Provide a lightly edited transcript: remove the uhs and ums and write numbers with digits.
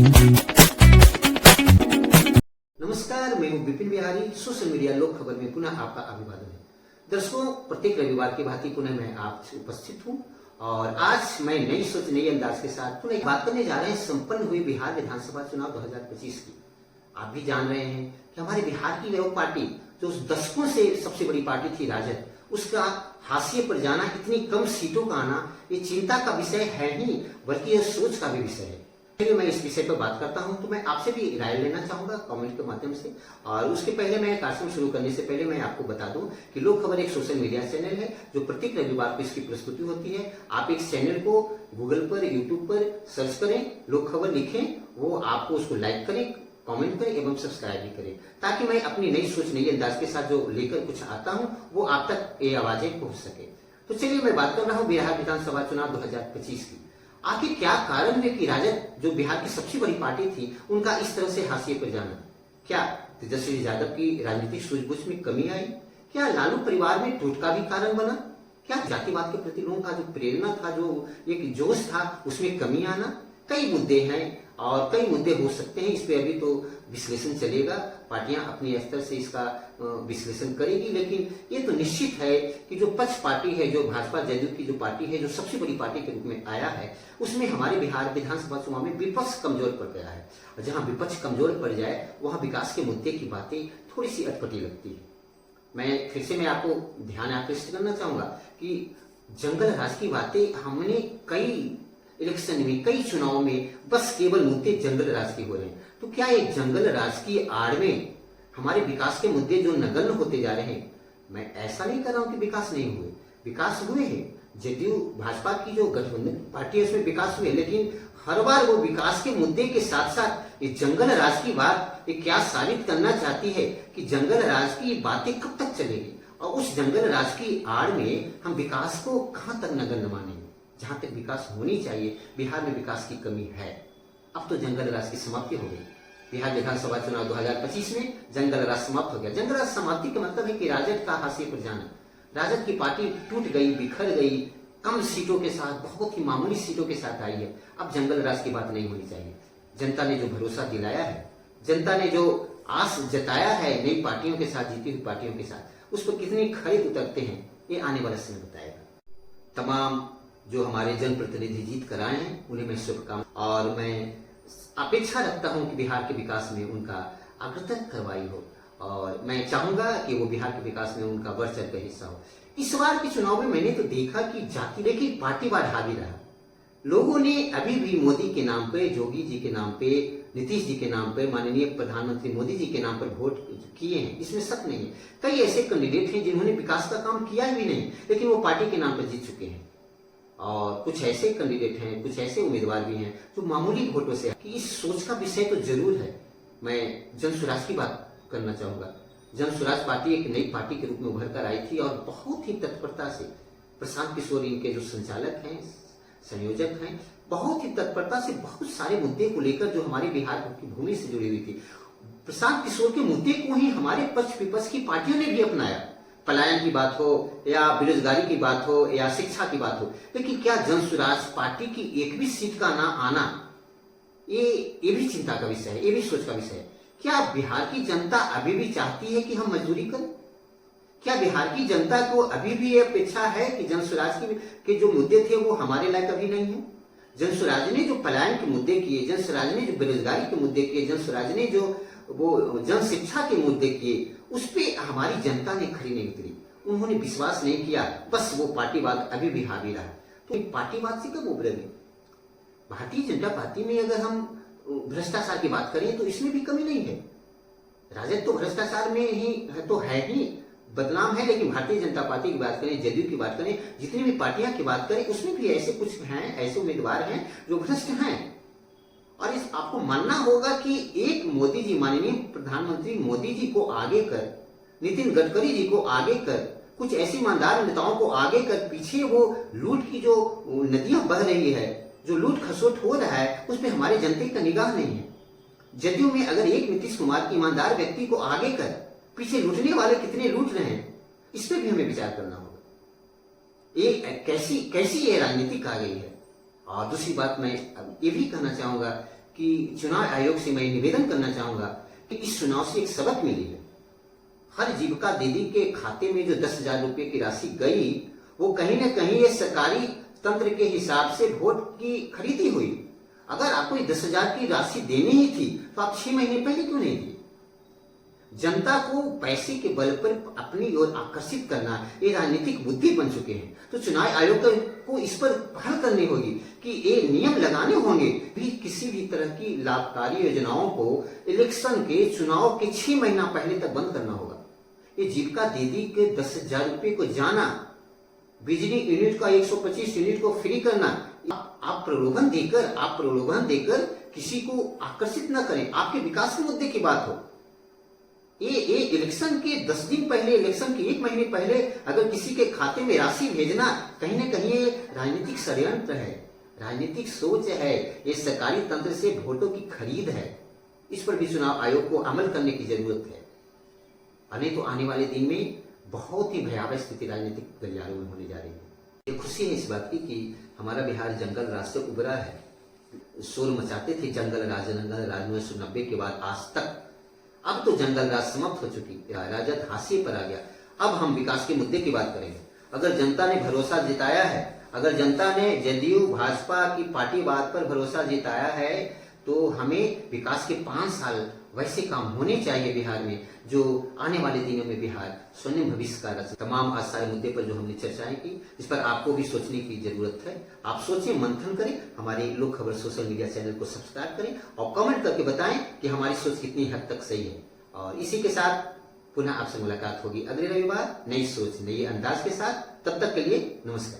नमस्कार, मैं हूं विपिन बिहारी। सोशल मीडिया लोक खबर में पुनः आपका अभिवादन है। दर्शकों, प्रत्येक रविवार की भांति पुनः मैं आपसे उपस्थित हूं और आज मैं नई सोच नई अंदाज के साथ पुनः बात करने जा रहे हैं संपन्न हुए बिहार विधानसभा चुनाव 2025 की। आप भी जान रहे हैं कि हमारे बिहार की वो पार्टी जो उस दशकों से सबसे बड़ी पार्टी थी राजद, उसका हाशिए पर जाना, इतनी कम सीटों का आना, ये चिंता का विषय है ही बल्कि यह सोच का भी विषय है। चलिए मैं इस विषय पर बात करता हूं तो मैं आपसे भी राय लेना चाहूंगा कमेंट के माध्यम से। और उसके पहले मैं कार्यक्रम शुरू करने से पहले मैं आपको बता दूं कि लोक खबर एक सोशल मीडिया चैनल है जो प्रत्येक रविवार को इसकी प्रस्तुति होती है। आप इस चैनल को गूगल पर, यूट्यूब पर सर्च करें, लोक खबर लिखें, वो आपको उसको लाइक करें, कमेंट करें एवं सब्सक्राइब भी करें, ताकि मैं अपनी नई सोच नई अंदाज के साथ जो लेकर कुछ आता हूं वो आप तक ये आवाजें पहुंच सके। तो चलिए मैं बात कर रहा हूं बिहार विधानसभा चुनाव 2025 की। आखिर क्या कारण है कि राजद जो बिहार की सबसे बड़ी पार्टी थी उनका इस तरह से हाशिए पर जाना? क्या तेजस्वी यादव की राजनीतिक सूझबूझ में कमी आई? क्या लालू परिवार में टूट का भी कारण बना? क्या जातिवाद के प्रति लोगों का जो प्रेरणा था, जो एक जोश था, उसमें कमी आना? कई मुद्दे हैं और कई मुद्दे हो सकते हैं। इस पे अभी तो विश्लेषण चलेगा, पार्टियां अपने स्तर से इसका विश्लेषण करेगी, लेकिन ये तो निश्चित है कि जो पक्ष पार्टी है, जो भाजपा जदयू की जो पार्टी है, जो सबसे बड़ी पार्टी के रूप में आया है, उसमें हमारे बिहार विधानसभा चुनाव में विपक्ष कमजोर पड़ गया है। और जहां विपक्ष कमजोर पड़ जाए वहां विकास के मुद्दे की बातें थोड़ी सी अटपटी लगती है। फिर से मैं आपको ध्यान आकृष्ट करना चाहूंगा कि जंगल राज की बातें हमने कई इलेक्शन में, कई चुनाव में बस केवल मुद्दे जंगल राज के हो रहे हैं। तो क्या एक जंगल राज की आड़ में हमारे विकास के मुद्दे जो नगण्य होते जा रहे हैं? मैं ऐसा नहीं कर रहा हूं कि विकास नहीं हुए, विकास हुए हैं। जदयू भाजपा की जो गठबंधन पार्टी है उसमें विकास हुए, लेकिन हर बार वो विकास के मुद्दे के साथ साथ ये जंगल राज की बात ये क्या साबित करना चाहती है कि जंगल राज की बातें कब तक चलेगी और उस जंगल राज की आड़ में हम विकास को कहां तक नगण्य मानेंगे? जहां तक विकास होनी चाहिए, बिहार में विकास की कमी है। अब तो जंगल राज की समाप्ति हो गई। बिहार विधानसभा चुनाव 2025 में जंगल राज समाप्त हो गया। जंगल राज समाप्ति का मतलब है कि राजद का हाशिए पर जाना, राजद की पार्टी टूट गई, बिखर गई, कम सीटों के साथ, बहुत ही मामूली सीटों के साथ आई है। अब जंगल राज की बात नहीं होनी चाहिए। जनता ने जो भरोसा दिलाया है, जनता ने जो आस जताया है नई पार्टियों के साथ, जीती हुई पार्टियों के साथ, उस पर कितने खरे उतरते हैं ये आने वाला समय बताएगा। तमाम जो हमारे जनप्रतिनिधि जीत कर आए हैं उन्हें मैं शुभकामना और मैं अपेक्षा रखता हूं कि बिहार के विकास में उनका अग्रतर कार्रवाई हो और मैं चाहूंगा कि वो बिहार के विकास में उनका बढ़ चढ़ कर हिस्सा हो। इस बार के चुनाव में मैंने तो देखा कि जाति लेकिन पार्टीवाद हावी रहा। लोगों ने अभी भी मोदी के नाम पे, योगी जी के नाम पे, नीतीश जी के नाम पे, माननीय प्रधानमंत्री मोदी जी के नाम पर वोट किए हैं, इसमें शक नहीं है। कई ऐसे कैंडिडेट हैं जिन्होंने विकास का काम किया भी नहीं, लेकिन वो पार्टी के नाम पर जीत चुके हैं। और कुछ ऐसे कैंडिडेट हैं, कुछ ऐसे उम्मीदवार भी हैं जो मामूली वोटों से, कि इस सोच का विषय तो जरूर है। मैं जन स्वराज की बात करना चाहूंगा। जन स्वराज पार्टी एक नई पार्टी के रूप में उभर कर आई थी और बहुत ही तत्परता से प्रशांत किशोर इनके जो संचालक हैं, संयोजक हैं, बहुत ही तत्परता से बहुत सारे मुद्दे को लेकर जो हमारे बिहार की भूमि से जुड़ी हुई थी, प्रशांत किशोर के मुद्दे को ही हमारे पक्ष विपक्ष की पार्टियों ने भी अपनाया। पलायन की बात हो या बेरोजगारी की बात हो या शिक्षा की बात हो, लेकिन क्या जन स्वराज पार्टी की एक भी सीट का ना आना ये भी चिंता का विषय है, ये भी सोच का विषय है। क्या बिहार की जनता अभी भी चाहती है कि हम मजदूरी करें? क्या बिहार की जनता को अभी भी ये अपेक्षा है कि जन स्वराज के जो मुद्दे थे वो हमारे लायक अभी नहीं है? जन स्वराज ने जो पलायन के मुद्दे किए, जन स्वराज ने जो बेरोजगारी के मुद्दे किए, जन स्वराज ने जो वो जन शिक्षा के मुद्दे किए, उस पे हमारी जनता ने खरी नहीं उतरी, उन्होंने विश्वास नहीं किया, बस वो पार्टीवाद अभी भी हावी रहा। तो पार्टीवाद से कब उभरेंगे? भारतीय जनता पार्टी में अगर हम भ्रष्टाचार की बात करें तो इसमें भी कमी नहीं है। राजद तो भ्रष्टाचार में ही है ही बदनाम है, लेकिन भारतीय जनता पार्टी की बात करें, जदयू की बात करें, जितनी भी पार्टियां की बात करें, उसमें भी ऐसे कुछ हैं, ऐसे उम्मीदवार हैं जो भ्रष्ट हैं। और इस आपको मानना होगा कि एक मोदी जी, माननीय प्रधानमंत्री मोदी जी को आगे कर, नितिन गडकरी जी को आगे कर, कुछ ऐसे ईमानदार नेताओं को आगे कर, पीछे वो लूट की जो नदियां बह रही है, जो लूट खसोट हो रहा है, उस पर हमारे जनता का निगाह नहीं है। जदयू में अगर एक नीतीश कुमार की ईमानदार व्यक्ति को आगे कर, पीछे लूटने वाले कितने लूट रहे हैं, इस पर भी हमें विचार करना होगा। ये कैसी ये राजनीति आ गई है। और दूसरी बात मैं ये भी कहना चाहूंगा कि चुनाव आयोग से मैं निवेदन करना चाहूंगा कि इस चुनाव से एक सबक मिली है। हर जीविका दीदी के खाते में जो 10,000 रुपए की राशि गई, वो कहीं ना कहीं ये सरकारी तंत्र के हिसाब से वोट की खरीदी हुई। अगर आपको 10,000 की राशि देनी ही थी तो आप 6 महीने पहले क्यों नहीं दी? जनता को पैसे के बल पर अपनी ओर आकर्षित करना ये राजनीतिक बुद्धि बन चुके हैं। तो चुनाव आयोग को इस पर पहल करनी होगी कि ये नियम लगाने होंगे भी किसी भी तरह की लाभकारी योजनाओं को इलेक्शन के चुनाव के 6 महीना पहले तक बंद करना होगा। ये जीविका दीदी के 10,000 रुपए को जाना, बिजली यूनिट का 125 यूनिट को फ्री करना, आप प्रलोभन देकर किसी को आकर्षित न करें। आपके विकास के मुद्दे की बात हो, ये इलेक्शन के 10 दिन पहले, इलेक्शन के 1 महीने पहले अगर किसी के खाते में राशि भेजना कहीं ना कहीं ये राजनीतिक षड्यंत्र है, राजनीतिक सोच है, ये सरकारी तंत्र से वोटों की खरीद है। इस पर भी चुनाव आयोग को अमल करने की जरूरत है। नहीं तो आने वाले दिन में बहुत ही भयावह स्थिति राजनीतिक गलियारों में होने जा रही है। ये खुशी है इस बात की कि हमारा बिहार जंगल राज से उभरा है। शोर मचाते थे जंगल राज 1990 के बाद आज तक। अब तो जंगल राज समाप्त हो चुकी, राजद हाशिए पर आ गया। अब हम विकास के मुद्दे की बात करेंगे। अगर जनता ने भरोसा जिताया है, अगर जनता ने जदयू भाजपा की पार्टीवाद पर भरोसा जिताया है, तो हमें विकास के 5 साल वैसे काम होने चाहिए बिहार में जो आने वाले दिनों में बिहार स्वर्णिम भविष्य का रच। तमाम आज सारे मुद्दे पर जो हमने चर्चाएं की, इस पर आपको भी सोचने की जरूरत है। आप सोचें, मंथन करें, हमारे लोक खबर सोशल मीडिया चैनल को सब्सक्राइब करें और कमेंट करके बताएं कि हमारी सोच कितनी हद तक सही है। और इसी के साथ पुनः आपसे मुलाकात होगी अगले रविवार नई सोच नई अंदाज के साथ। तब तक के लिए नमस्कार।